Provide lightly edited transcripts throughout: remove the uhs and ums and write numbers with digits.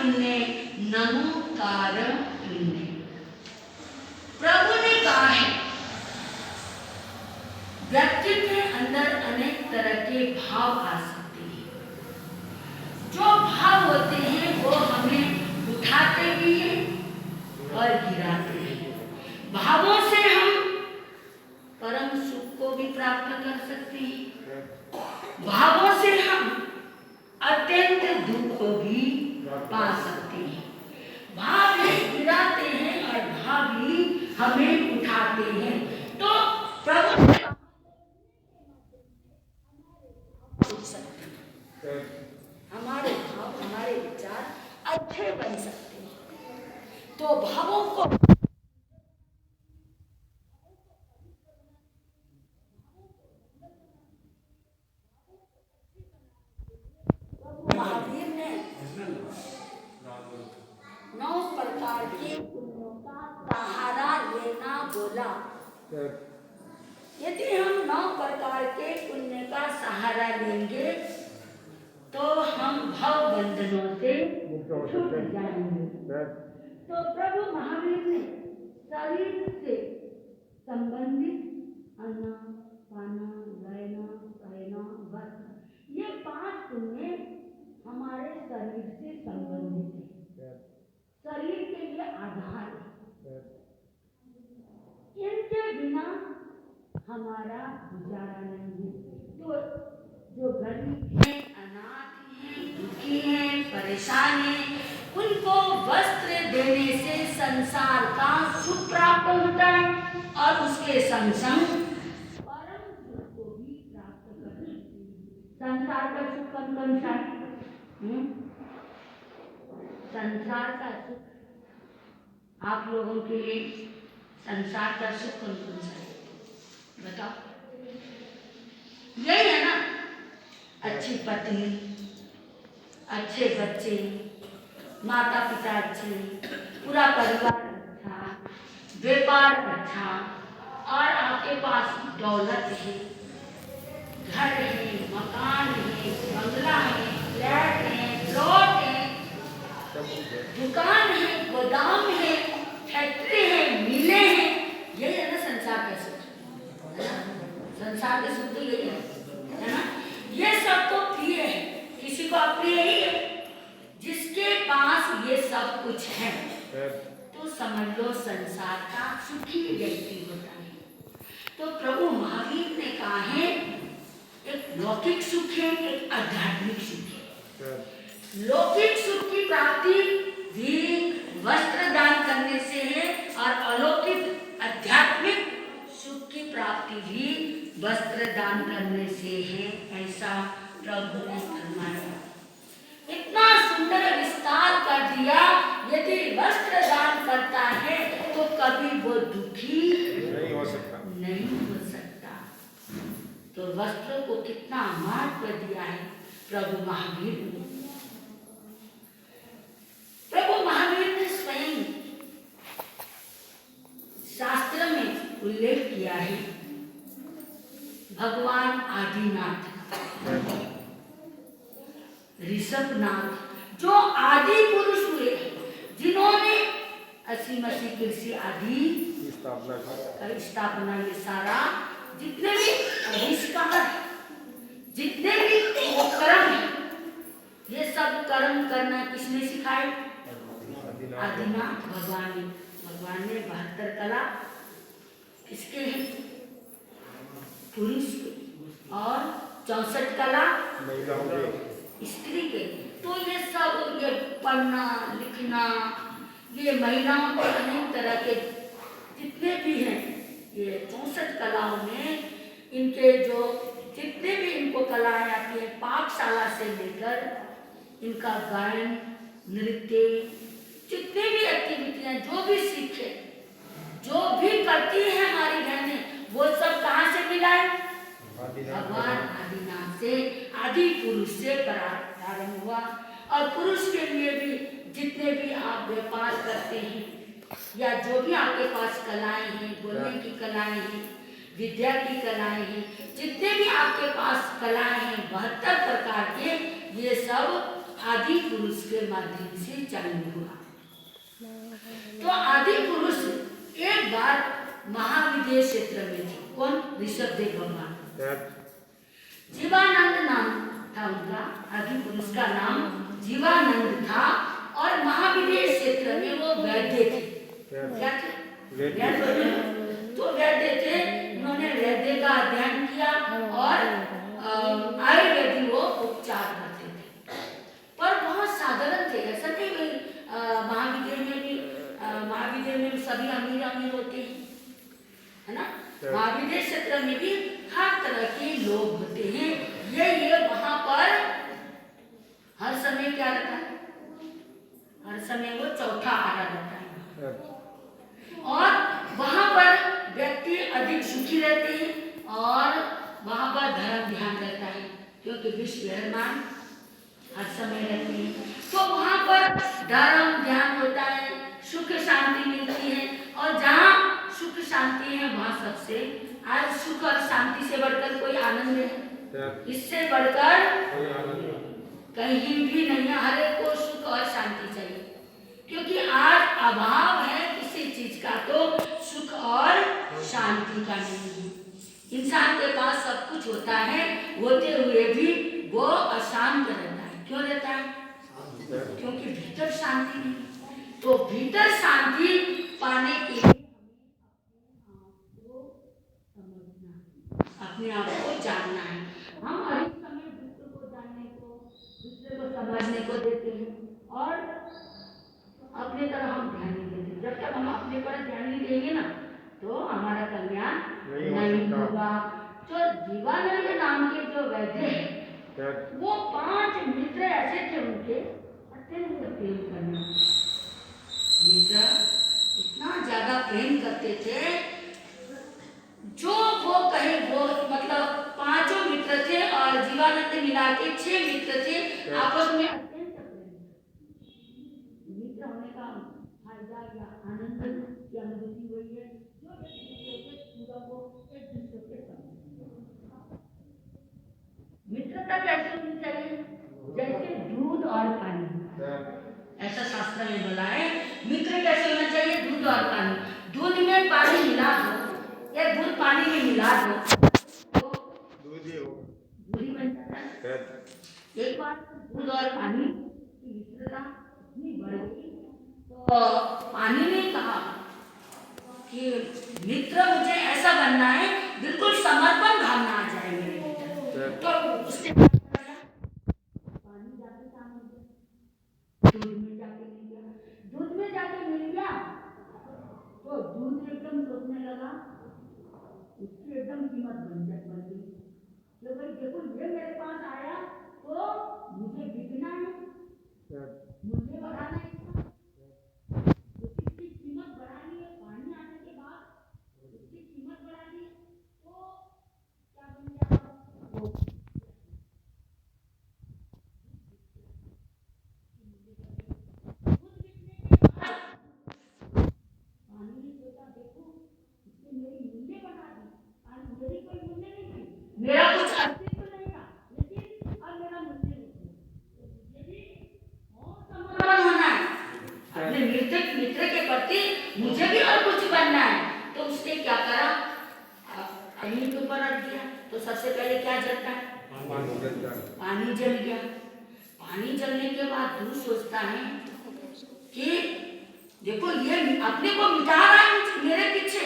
पुण्य नमोकार पुण्य। प्रभु ने कहा है व्यक्ति के अंदर अनेक तरह के भाव आ सकते हैं। जो भाव होते हैं वो हमें उठाते भी हैं और गिराते हैं। भावों से हम परम सुख को भी प्राप्त कर सकते हैं, भावों से हम अत्यंत दुख को भी पा सकते हैं। भाव ही गिराते हैं और भाव ही हमें उठाते हैं। तो प्रभु हमारे भाव हमारे विचार अच्छे बन सकते हैं। तो भावों को महावीर ने 9 प्रकार के पुण्यों का सहारा लेना बोला। यदि हम 9 प्रकार के पुण्य का सहारा लेंगे तो हम भव बंधनों से छूट जाएंगे। तो प्रभु महावीर ने शरीर से संबंधित अन्न, पाना, रहना, सहना, वस्त्र, ये 5 पुण्य हमारे शरीर से संबंधित है, शरीर के लिए आधार है। इनके बिना हमारा गुजारा नहीं है। तो जो गरीब है, अनाथ है, दुखी है, परेशान है, उनको वस्त्र देने से संसार का सुख प्राप्त होता है और उसके संग संग परम सुख को भी प्राप्त कर सकते हैं। संसार का सुख कौन सा है? संसार का सुख आप लोगों के लिए संसार का सुख कौन सा है बताओ? यही है ना, अच्छी पत्नी, अच्छे बच्चे, माता पिता अच्छे, पूरा परिवार अच्छा, व्यापार अच्छा और आपके पास दौलत है, घर है, मकान है, बंगला है, फ्लैट है, प्लॉट है, दुकान है, गोदाम है, फैक्ट्री है, मिलें हैं। यही है ना संसार का सुख। संसार का सुख तो यही है ना। ये सब तो प्रिय है, किसी को अप्रिय ही है। जिसके पास ये सब कुछ है तो समझ लो संसार का सुखी व्यक्ति होता है। तो प्रभु महावीर ने कहा है एक लौकिक सुख है, एक आध्यात्मिक सुख है। लौकिक सुख की प्राप्ति भी वस्त्र दान करने से है और अलौकिक आध्यात्मिक सुख की प्राप्ति भी वस्त्र दान करने से है, ऐसा प्रभु ने फरमाया। इतना सुंदर विस्तार कर दिया। यदि वस्त्र दान करता है तो कभी वो दुखी नहीं हो सकता। तो वस्त्र को कितना महत्व दिया है प्रभु महावीर ने। प्रभु महावीर ने स्वयं शास्त्र में उल्लेख किया है, भगवान आदिनाथ, ऋषभनाथ जो आदि पुरुष हुए, जिन्होंने असीम कृषि आदि स्थापना में सारा जितने भी आविष्कार, जितने भी कर्म है, ये सब कर्म करना किसने सिखाए? आदिनाथ भगवान ने 72 कला किसके हैं? पुरुष के, और 64 कला स्त्री के। तो ये सब, ये पढ़ना लिखना, ये महिलाओं के अनेक तरह के जितने भी हैं, ये 64 कलाओं में इनके जो जितने भी इनको कलाएं आती हैं, पाठशाला से लेकर इनका गायन, नृत्य, जितने भी एक्टिविटियां, जो भी सीखे, जो भी करती है हमारी बहनें, वो सब कहाँ से मिला है? भगवान आदिनाथ से, आदि पुरुष से प्रारंभ हुआ। और पुरुष के लिए भी जितने भी आप व्यापार करते हैं या जो भी आपके पास कलाएं हैं, बोलने की कलाएं हैं, विद्या की कलाएं हैं, जितने भी आपके पास कलाएं हैं 72 प्रकार के, ये सब आदि पुरुष के माध्यम से चालू हुआ। तो आदि पुरुष एक बार महाविदेह क्षेत्र में थे। कौन? ऋषभदेव भगवान। जीवानंद नाम था उनका, आदि पुरुष का नाम जीवानंद था और महाविदेह क्षेत्र में वो वैद्य थे। क्या थे? तो वैद्य थे। उन्होंने वैद्य का अध्ययन किया और आयुर्वेदिक वो उपचार करते थे, पर बहुत साधारण थे। ऐसा नहीं महाविदेह में भी सभी अमीर अमीर होते हैं, है ना? महाविदेह क्षेत्र में भी हर तरह के लोग होते हैं। ये वहां पर हर समय क्या रहता है? हर समय वो चौथा आरा रहता है और वहां पर व्यक्ति अधिक सुखी रहते हैं और वहां पर धर्म ध्यान रहता है, क्योंकि विश्व विराजमान हर समय रहते हैं। तो वहां पर धर्म ध्यान होता है, सुख शांति मिलती है और जहाँ सुख शांति है वहाँ सबसे आज सुख और शांति से बढ़कर कोई आनंद है? इससे बढ़कर कहीं भी नहीं है। हर एक को सुख और शांति चाहिए, क्योंकि आज अभाव है किसी चीज का तो सुख और शांति का नहीं है। इंसान के पास सब कुछ होता है, होते हुए भी वो अशांत रहता है। क्यों रहता है? क्योंकि भीतर शांति नहीं। तो भीतर शांति पाने के लिए अपने आप को जानना है। हम हर समय दूसरे को जानने को, दूसरे को समझने को देते हैं और अपने तरफ हम ध्यान नहीं देते। जब तक हम अपने पर ध्यान नहीं देंगे ना तो हमारा कल्याण नहीं होगा। तो जीवानंद नाम के जो वैद्य हैं वो 5 मित्र ऐसे थे, उनके अत्यंत प्रेम करना। मित्र इतना ज्यादा प्रेम करते थे, जो वो कहे वो, मतलब 5 मित्र थे और जीवानंद मिला के 6 मित्र थे। आपस में अत्यंत मित्र होने का फायदा या आनंद की अनुभूति हुई है, जो पूरा को एक दूसरे के मित्रता कैसे होनी चाहिए? जैसे दूध और पानी। ऐसा शास्त्र में बोला है, मित्र कैसे होना चाहिए? दूध और पानी। दूध में पानी मिला दो या दूध पानी में मिला दो तो दूध ही बन जाता है। एक बार दूध और पानी की मित्रता इतनी बढ़ गई तो पानी ने कहा कि मित्र मुझे ऐसा बनना है, बिल्कुल समर्पण भावना आ जाए मेरे भीतर। तो उसने पानी जाके सामने दूध में जाके मिल गया। दूध में जाके मिल गया तो दूध एकदम सोचने लगा, उसकी एकदम कीमत बन गई। तो भाई देखो, ये मेरे पास आया तो मुझे बिकना है, मुझे बढ़ाना है, इसकी कीमत बढ़ानी है। पानी आने के बाद इसकी कीमत बढ़ानी है तो क्या बन गया? पानी ने सोचा, देखो इसने मेरी मूल्य बढ़ा दी, आज मेरी कोई मूल्य नहीं थी, मेरा कुछ अस्तित्व नहीं था, लेकिन अब मेरा मूल्य नहीं है। यदि और समर्पण होना है अपने मित्र के प्रति, मुझे भी और कुछ बनना है, तो उसने क्या करा? अग्नि के ऊपर रख दिया। तो सबसे पहले क्या जलता है? पानी जल गया। पानी जलने के बाद दूध सोचता है कि देखो ये अपने को मिटा रहा है, मेरे पीछे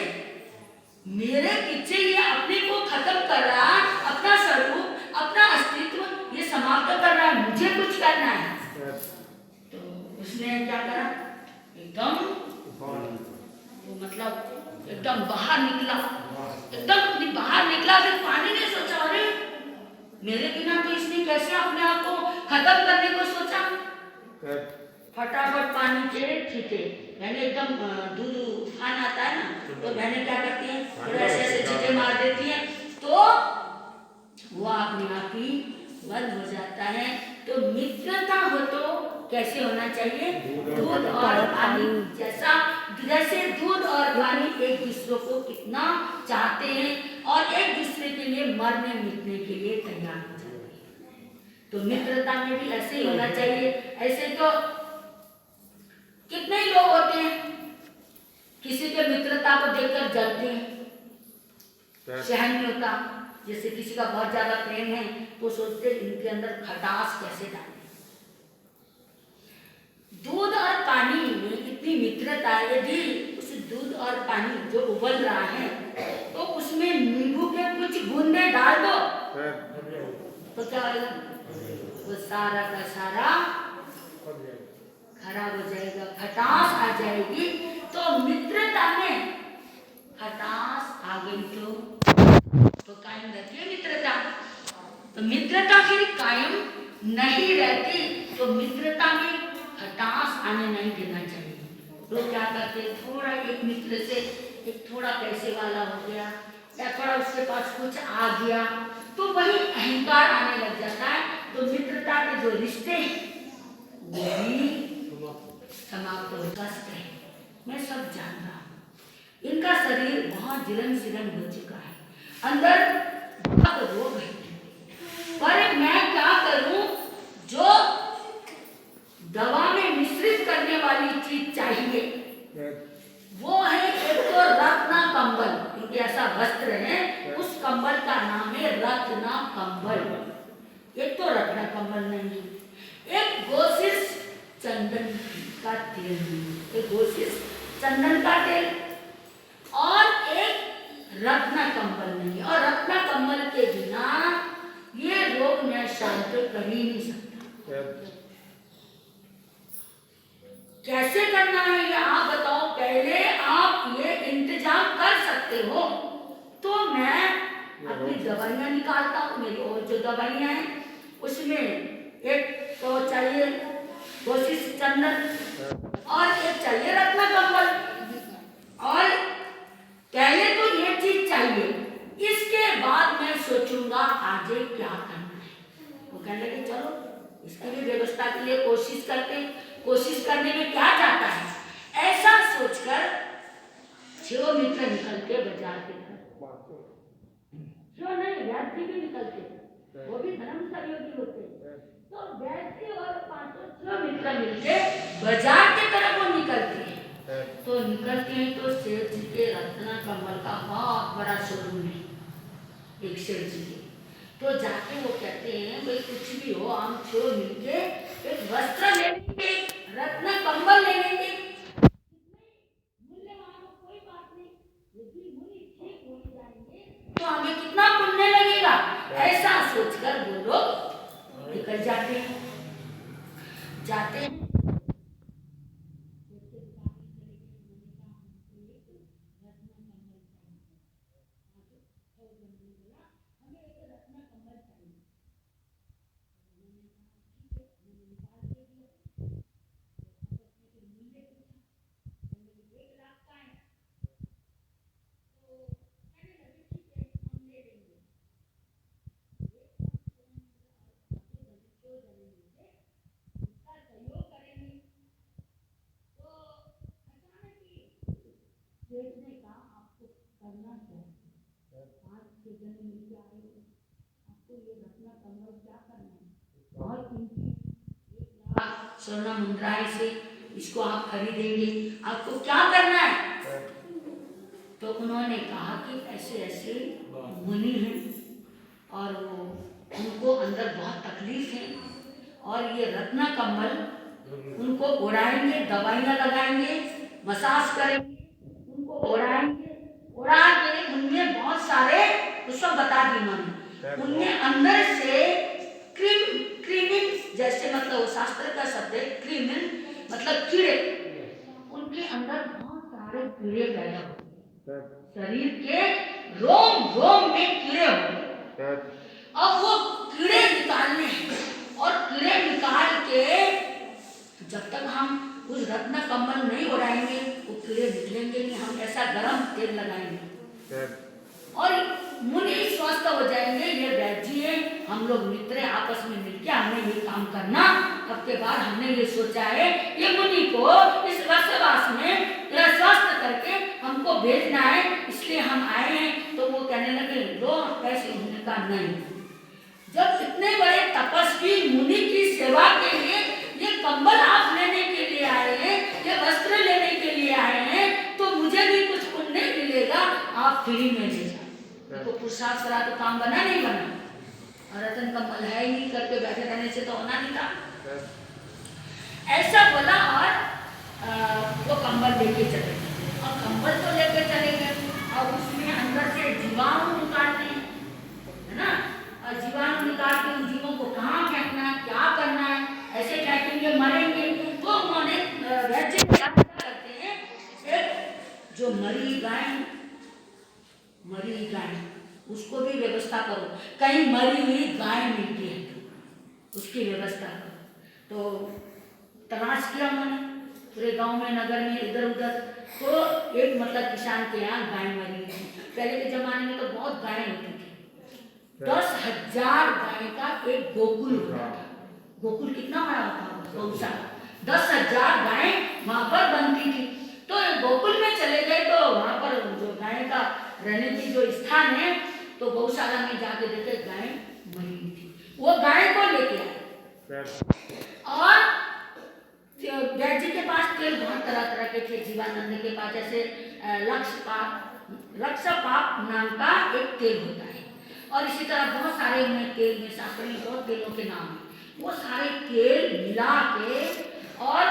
ये अपने को खत्म कर रहा है, अपना स्वरूप, अपना अस्तित्व ये समाप्त कर रहा है, मुझे कुछ करना है। तो उसने क्या करा? एकदम वो मतलब एकदम बाहर निकला, एकदम बाहर निकला। फिर पानी ने सोचा, अरे मेरे बिना तो इसने कैसे अपने आप को खत्म करने को सोचा। फटाफट पानी के छींटे, यानी एकदम दूध उफान आता है ना, तो बहनें क्या करती हैं, थोड़ा ऐसे छींटे मार देती हैं तो वो अपने आप ही बंद हो जाता है। तो मित्रता हो तो कैसे होना चाहिए? दूध और पानी जैसा। जैसे दूध और पानी एक दूसरे को कितना चाहते हैं और एक दूसरे के लिए मरने मिटने के लिए तैयार हो जाते हैं। तो मित्रता में भी ऐसे ही होना चाहिए। ऐसे तो कितने ही लोग होते हैं किसी के मित्रता को देखकर जलते हैं, सहन नहीं होता। जैसे किसी का बहुत ज्यादा प्रेम है तो सोचते इनके अंदर खटास कैसे डालें। दूध और पानी में इतनी मित्रता, यदि उस दूध और पानी जो उबल रहा है तो उसमें नींबू के कुछ बूंदे डाल दो तो क्या होगा? वो सारा का सारा खराब हो जाएगा, खटास आ जाएगी। तो मित्रता में खटास आ गई तो कायम रहती है मित्रता। तो मित्रता फिर कायम नहीं रहती, तो मित्रता में खटास आने नहीं देना चाहिए। लोग क्या करते, थोड़ा एक मित्र से एक थोड़ा पैसे वाला हो गया या थोड़ा उसके पास कुछ आ गया तो वही अहंकार आने लग जाता है। तो मित्रता के जो रिश्ते वो भी समाप्त हो सकते हैं। मैं सब जान रहा हूँ, इनका शरीर बहुत जीर्ण शीर्ण हो चुका है, अंदर बहुत रोग है, पर मैं क्या करूं? जो दवा में मिश्रित करने वाली चीज चाहिए वो है एक तो रत्ना कंबल, क्योंकि ऐसा वस्त्र है, उस कंबल का नाम है रत्ना कंबल। एक तो रत्ना कंबल नहीं, एक गोशिश चंदन का तेल नहीं, एक गोशिश चंदन का तेल और एक रत्ना कंबल नहीं। और रत्ना कंबल के बिना ये रोग मैं शांत कर ही नहीं सकता। कैसे करना है ये आप बताओ? पहले आप ये इंतजाम कर सकते हो तो मैं अपनी दवाइयाँ निकालता हूँ। मेरी और जो दवाइयाँ हैं उसमें एक तो चाहिए कोशिश चंदन और एक चाहिए रत्ना कंबल। और पहले तो ये चीज चाहिए, इसके बाद मैं सोचूंगा आगे क्या करना है। वो कहने लगे चलो इसकी भी व्यवस्था के लिए कोशिश करते हैं। कोशिश करने में क्या जाता है, ऐसा सोचकर 6 मित्र निकलते बाजार की तरफ। क्यों नहीं, वैद्य भी निकलते, वो भी धर्म सहयोगी होते। तो वैद्य और 5-6 मित्र मिलके बाजार की तरफ वो निकलते हैं। तो निकलते हैं तो सेठ जी के रत्ना कमल का बहुत बड़ा शोरूम है एक सेठ जी के। तो जाके वो कहते हैं भाई कुछ भी हो हम 6 मिलके एक वस्त्र ले लेंगे, रत्न कंबल ले लेंगे, मूल्यवान हो कोई बात नहीं, यदि मुनि ठीक हो जाएंगे तो हमें कितना पुण्य लगेगा। ऐसा सोचकर वो लोग निकल जाते हैं। सेठ ने कहा आपको करना क्या है, 5-6 जन मिलके आए हो, आपको ये रत्ना कंबल क्या करना है, बहुत कीमती 1 लाख स्वर्ण मुद्राएं से इसको आप खरीदेंगे, आपको क्या करना है? तो उन्होंने कहा कि ऐसे ऐसे मुनि हैं और वो उनको अंदर बहुत तकलीफ है और ये रत्ना कंबल उनको उड़ाएंगे, दवाइयाँ लगाएंगे, मसाज करेंगे, उनको उड़ाएंगे, उड़ा के उनमें बहुत सारे उसको बता दी उन्होंने, उनमें अंदर से क्रीमिन जैसे मतलब वो शास्त्र का शब्द है क्रीमिन मतलब कीड़े, उनके अंदर बहुत सारे कीड़े पैदा होते हैं, शरीर के रोम रोम में कीड़े होते हैं। अब वो कीड़े निकालने हैं और कीड़े निकाल के जब तक हम उस रत्न कंबल नहीं उड़ाएंगे वो कीड़े निकलेंगे नहीं। हम ऐसा गरम तेल लगाएंगे और मुनि स्वस्थ हो जाएंगे। ये वैद्य है, हम लोग मित्र आपस में मिलकर हमने ये काम करना। अब के बाद हमने ये सोचा है ये मुनि को इस वर्षवास में स्वस्थ करके हमको भेजना है, इसलिए हम आए हैं। तो वो कहने लगे लो पैसे, उन्होंने कहा नहीं, जब इतने बड़े तपस्वी मुनि की सेवा के लिए ये कंबल आप लेने के लिए आए हैं, ये वस्त्र लेने के लिए आए हैं, तो मुझे भी कुछ पुण्य मिलेगा, आप फ्री में ले जाओ। देखो पुरुषार्थ करा तो काम बना नहीं बना, और रतन कंबल है ही नहीं करके बैठे रहने से तो होना नहीं था। ऐसा बोला और वो कंबल लेके चले, और कंबल तो लेके चले गए, और उसमें अंदर से जीवाणु निकालते हैं, है ना, और जीवाणु निकाल के उन जीवों को कहाँ फेंकना है, क्या करना है, ऐसे फेंकेंगे मरेंगे। तो उन्होंने वैसे क्या करते हैं, एक जो मरी गाय उसको भी व्यवस्था करो, कहीं मरी हुई गाय मिलती है तो उसकी व्यवस्था करो। तो तलाश किया उन्होंने पूरे गांव में, नगर में, इधर उधर, तो एक मतलब किसान के यहाँ गाय मरी थी। पहले के जमाने में तो बहुत गायें होती थी, 10,000 गाय का एक गोकुल होता था। गोकुल कितना बड़ा होता है, गौशाला, 10,000 गायें वहां पर बनती थी। तो गोकुल में चले गए तो वहां पर जो गाय का रहने की जो स्थान है, तो गौशाला में जाके देखे गाय मरी थी। वो गाय को लेके आए, और वैद्य जी के पास तेल बहुत तरह तरह के थे, जीवानंद के पास जैसे लक्षपाप नाम का एक तेल होता है, और इसी तरह बहुत सारे उन्हें तेल में शास्त्र में बहुत तेलों के नाम है। वो सारे तेल मिला के और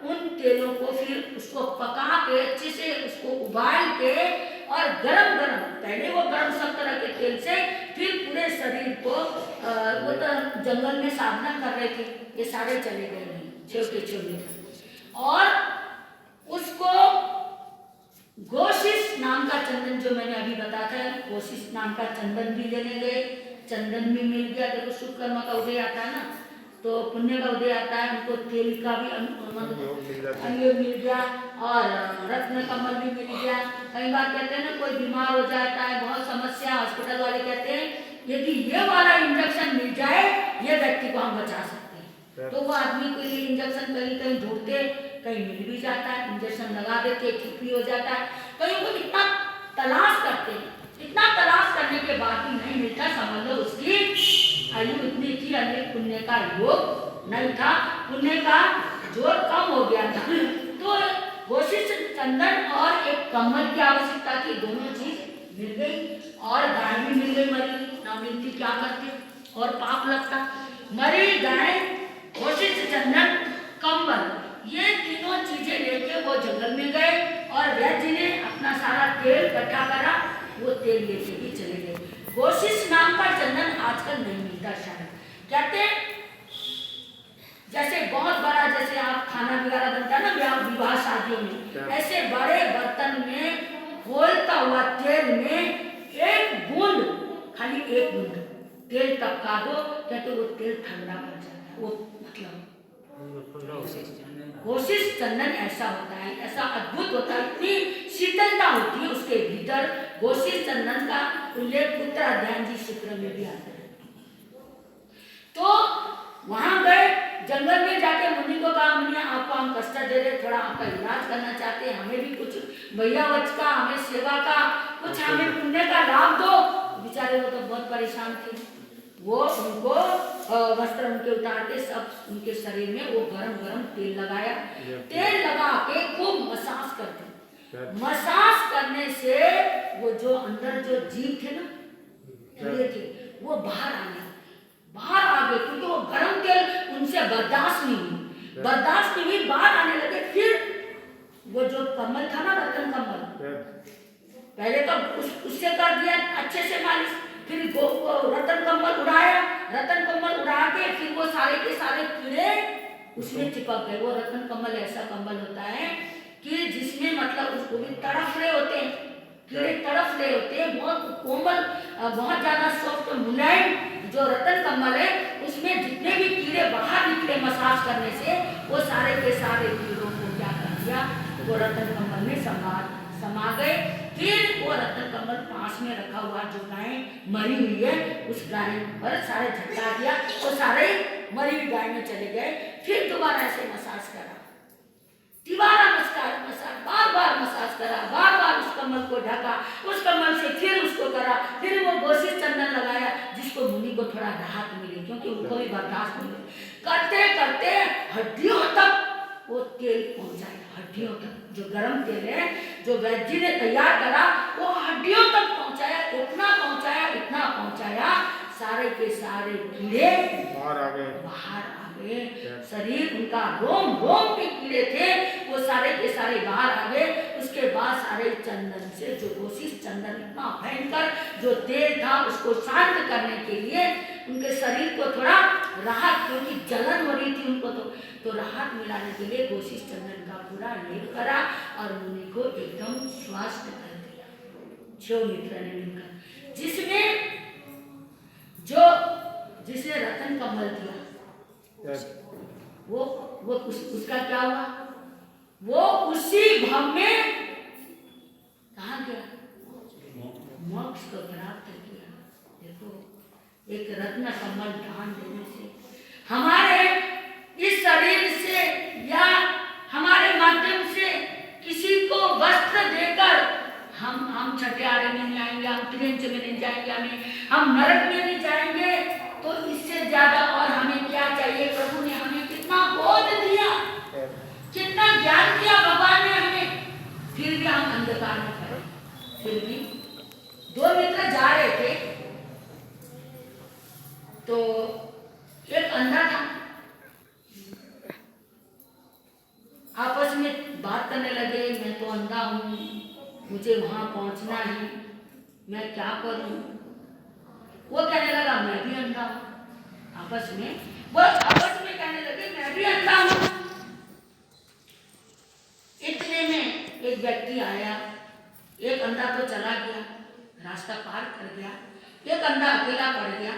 उन तेलों को फिर उसको पका के अच्छे से उसको उबाल के, और गरम गरम, पहले वो गरम सब तरह के तेल से फिर पूरे शरीर को, वो तो जंगल में साधना कर रहे थे, ये सारे चले गए नहीं, छोटे, और उसको गोशिश नाम का चंदन, जो मैंने अभी बताया था, गोशिश नाम का चंदन भी लेने गए, चंदन भी मिल गया। देखो शुभ कर्म का उदय आता है ना, तो पुण्य का उदय आता है, उनको तेल का भी अनुयोग मिल गया, और रत्न कमल भी मिल गया। कई बार कहते हैं ना, कोई बीमार हो जाता है, बहुत समस्या, हॉस्पिटल वाले कहते हैं यदि ये वाला इंजेक्शन मिल जाए, ये व्यक्ति को हम बचा सकते हैं। तो वो आदमी के लिए इंजेक्शन कहीं कहीं ढूंढते, कहीं मिल भी जाता है, इंजेक्शन लगा देते, ठीक भी हो जाता है। कहीं वो इतना तलाश करते हैं, इतना तलाश करने के बाद भी नहीं मिलता, समझ लो उसकी आयु इतनी थी, अनेक पुण्य का योग नहीं था, पुण्य का जोर कम हो गया था। तो गोशिश चंदन और एक कमल की आवश्यकता थी, दोनों चीज मिल गई, और गाय भी मिल गई मरी, ना मिलती क्या करते, और पाप लगता। मरी गाय, गोशिश चंदन, कम्बल, ये तीनों चीजें लेके वो जंगल में गए, और वैद्य जी ने अपना सारा तेल इकट्ठा करा, वो तेल लेके भी चले गए। गोशिश नाम का चंदन आजकल नहीं मिलता शायद, कहते हैं जैसे बहुत बड़ा, जैसे आप खाना वगैरह बनता है ना विवाह शादियों में, ऐसे बड़े बर्तन में खोलता हुआ तेल में एक बूंद, खाली एक बूंद तेल टपका दो, कहते वो तेल ठंडा पड़ जाता है। वो मतलब गोशिश चंदन ऐसा होता है, ऐसा अद्भुत होता है, इतनी शीतलता होती है उसके भीतर। गोशिश चंदन का उल्लेख उत्तराध्याय जी सूत्र में भी आता है। तो वहां गए, जंगल में जाके मुनि को कहा, मुनि आपको हम कष्ट दे रहे, थोड़ा आपका इलाज करना चाहते हैं, हमें भी कुछ भैया वच का, हमें सेवा का, कुछ हमें पुण्य का लाभ दो। बेचारे वो तो बहुत परेशान थे, वो उनको वस्त्र उनके उतार के सब उनके शरीर में वो गरम गरम तेल लगाया, तेल लगा के खूब मसाज करते। मसाज करने से वो जो अंदर जो जीव थे ना, थे, वो बाहर आ गए, क्योंकि वो गरम तेल उनसे बर्दाश्त नहीं हुई, बाहर आने लगे। फिर वो जो कमल था ना, रतन कमल, पहले तो उससे कर दिया अच्छे से मालिश, फिर रतन कम्बल उड़ाया, रतन कम्बल उड़ा के फिर वो सारे के सारे कीड़े उसमें चिपक गए। वो रतन कम्बल ऐसा कंबल होता है कि जिसमें मतलब उसको भी तड़फ रहे होते हैं, कीड़े तड़फ रहे होते हैं, बहुत कोमल, बहुत ज्यादा सॉफ्ट मुलायम जो रतन कम्बल है, उसमें जितने भी कीड़े बाहर निकले मसाज करने से, वो सारे के सारे कीड़ों को क्या कर दिया, वो रतन कम्बल में समा गए। फिर वो रतन कमल पास में रखा हुआ जो गाय मरी हुई है, उस गाय पर सारे झटका दिया, वो सारे मरी हुई गाय में चले गए। फिर दोबारा ऐसे मसाज करा, तिबारा मसाज, बार बार मसाज करा, बार बार उस कमल को ढका, उस कमल से फिर उसको करा, फिर वो गोशिश चंदन लगाया जिसको मुनि को थोड़ा राहत मिले, क्योंकि उनको भी बर्दाश्त नहीं हो। करते करते हड्डियों तक वो तेल पहुंचाया, हड्डियों तक। जो गर्म तेल है जो वैद्य जी ने तैयार करा वो हड्डियों तक पहुंचाया, इतना पहुंचाया, इतना पहुंचाया, सारे के सारे कीड़े बाहर आ गए। शरीर उनका रोम रोम के कीड़े थे वो सारे के सारे बाहर आ गए। उसके बाद सारे चंदन से, जो कोशिश चंदन इतना भयंकर जो तेल था उसको शांत करने के लिए उनके शरीर को थोड़ा राहत, क्योंकि जलन हो रही थी उनको, तो राहत मिलाने के लिए कोशिश चंदन का पूरा लेप करा और मुनि को एकदम स्वस्थ कर दिया। 6 मित्र ने मिलकर, जिसने रतन कमल दिया वो उसका क्या हुआ? वो उसी भव में कहाँ गया? मोक्ष को प्राप्त किया। देखो, एक रत्न कमल दान देने से, हमारे इस शरीर से या हमारे माध्यम से किसी को वस्त्र देकर हम छठियारे में नहीं आएंगे, हम त्रिंच में नहीं जाएंगे, हम नरक में नहीं जाएंगे, तो इससे ज्यादा और हमें क्या चाहिए? प्रभु ने हमें कितना बोध दिया, कितना ज्ञान दिया भगवान ने हमें, फिर भी हम अंधकार में खड़े। फिर भी 2 मित्र जा रहे थे, तो एक अंधा था, आपस में बात करने लगे, मैं तो अंधा हूँ, मुझे वहां पहुंचना है, मैं क्या करूं? वो कहने लगा मैं भी अंधा हूं। आपस में कहने लगे मैं भी अंधा हूं। इतने में एक व्यक्ति आया, एक अंधा तो चला गया, रास्ता पार कर गया, एक अंधा अकेला पड़ गया।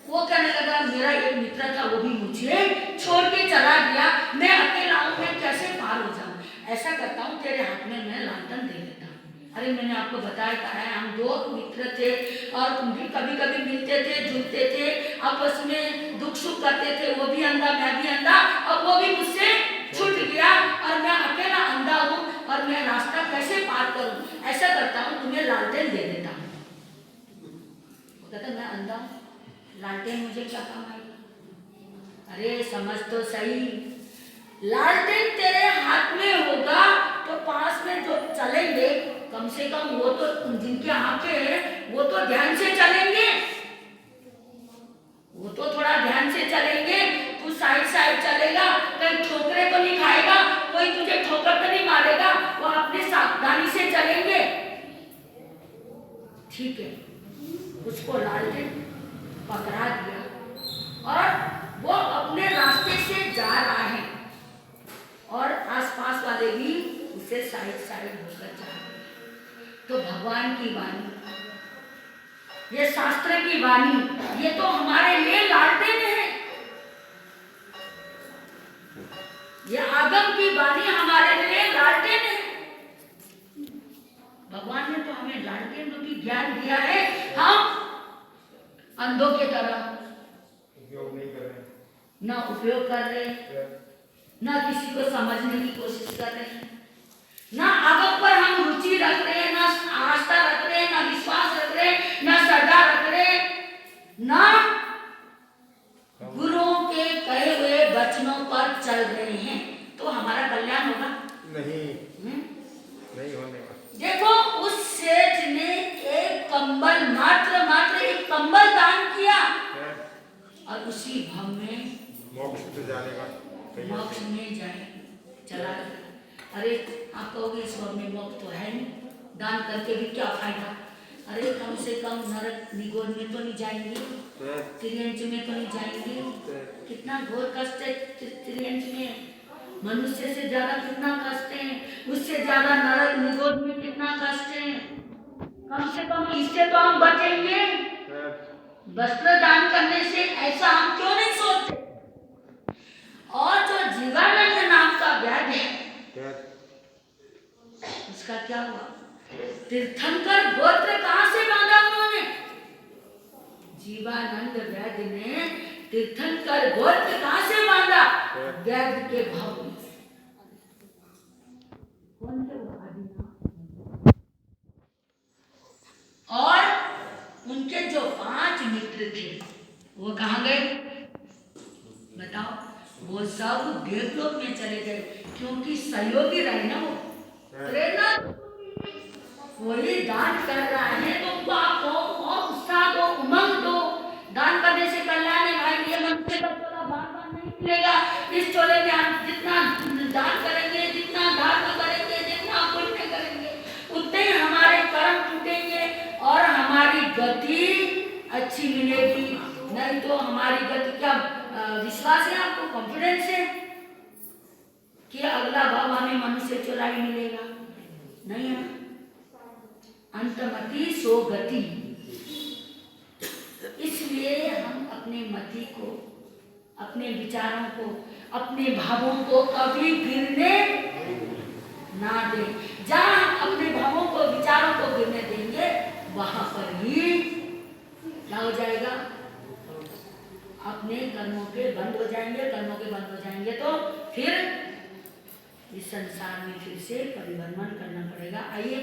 वो कहने लगा मेरा एक मित्र था, वो भी मुझे छोड़ के चला गया, मैं अकेला हूं, मैं कैसे पार हो जाऊं? ऐसा करता हूं, तेरे हाथ में मैं लालटेन दे देता हूं। अरे मैंने आपको बताया हम 2 मित्र थे और कभी कभी मिलते थे, जुलते थे, आपस में दुख सुख करते थे, वो भी अंधा मैं भी अंधा, और वो भी मुझसे छूट गया और मैं अकेला अंधा हूँ और मैं रास्ता कैसे पार करूँ? ऐसा करता हूँ, तुम्हें लालटेन दे देता हूँ। वो कहता मैं अंधा हूँ, लालटेन मुझे क्या काम आएगा? अरे समझ तो सही, लालटेन तेरे हाथ में होगा तो पास में जो चलेंगे कम से कम वो तो, जिनके आंखें हैं वो तो ध्यान से चलेंगे, वो तो थोड़ा ध्यान से चलेंगे। तू साइड चलेगा, कहीं ठोकरे तो नहीं खाएगा, कोई तुझे ठोकर तो नहीं मारेगा, वो अपने सावधानी से चलेंगे। ठीक है, उसको लालटेन पकड़ा दिया और वो अपने रास्ते से जा रहा है और आसपास वाले भी उसे साइड होकर जा रहे हैं। तो भगवान की वाणी, ये शास्त्र की वाणी, ये तो हमारे लिए लालटेन है, ये आगम की वाणी हमारे लिए लालटेन है। भगवान ने तो हमें लालटेन रूपी ज्ञान दिया है, हम अंधों के तरह उपयोग नहीं कर रहे, ना उपयोग कर रहे, ना किसी को समझने की कोशिश कर रहे हैं, ना आगम पर हम रुचि रख रहे हैं, ना आस्था रख रहे हैं, ना विश्वास रख रहे हैं, ना श्रद्धा रख रहे हैं, ना गुरुओं के कहे हुए वचनों पर चल रहे हैं, तो हमारा कल्याण होगा नहीं होने वाला। देखो, उस सेठ ने एक कंबल मात्र एक कंबल दान किया और उसी भव में मोक्ष में जाए चला गया। अरे आप कहोगे इस भव में मोक्ष तो है नहीं, दान करके भी क्या फायदा? अरे कम से कम नरक निगोद में तो नहीं जाएंगे, त्रियंच में तो नहीं जाएंगे। कितना घोर कष्ट है त्रियंच में, मनुष्य से ज्यादा कितना कष्ट है, उससे ज्यादा नरक निगोद में कितना कष्ट है। कम से कम इससे तो हम बचेंगे, वस्त्र दान करने से, ऐसा हम क्यों नहीं सोचते? और जो जीवानंद नाम का वैद्य है, उसका क्या हुआ? तीर्थंकर गोत्र कहां से बांधा उन्होंने? जीवानंद वैद्य ने तीर्थंकर गोत्र कहां से बांधा? वैद्य के भाव में। कौन थे वो? आदिनाथ। और उनके जो 5 मित्र थे, वो कहाँ गए बताओ? वो सब देवलोक में चले गए, क्योंकि सहयोगी रहे ना वो प्रेरणा। वही दान कर रहा है तो उनको आप दो और उत्साह दो, उमंग दो। दान करने से कल्याण है भाई। ये मनुष्य का चोला बार बार नहीं मिलेगा। इस चोले में हम जितना दान करेंगे, जितना धर्म करेंगे, जितना पुण्य करेंगे, उतने ही हमारे कर्म टूटेंगे और हमारी गति अच्छी मिलेगी। नहीं तो हमारी गति क्या विश्वास है आपको, कॉन्फिडेंस है कि अगला भाव हमें मनुष्य चोला ही मिलेगा? नहीं है। अंतमति सो गति। इसलिए हम अपने मति को, अपने विचारों को, अपने भावों को कभी गिरने ना दें। जहाँ हम अपने भावों को, विचारों को गिरने देंगे, वहां पर ही क्या हो जाएगा? अपने कर्मों के बंद हो जाएंगे। कर्मों के बंद हो जाएंगे तो फिर इस संसार में फिर से परिभ्रमण करना पड़ेगा। आइए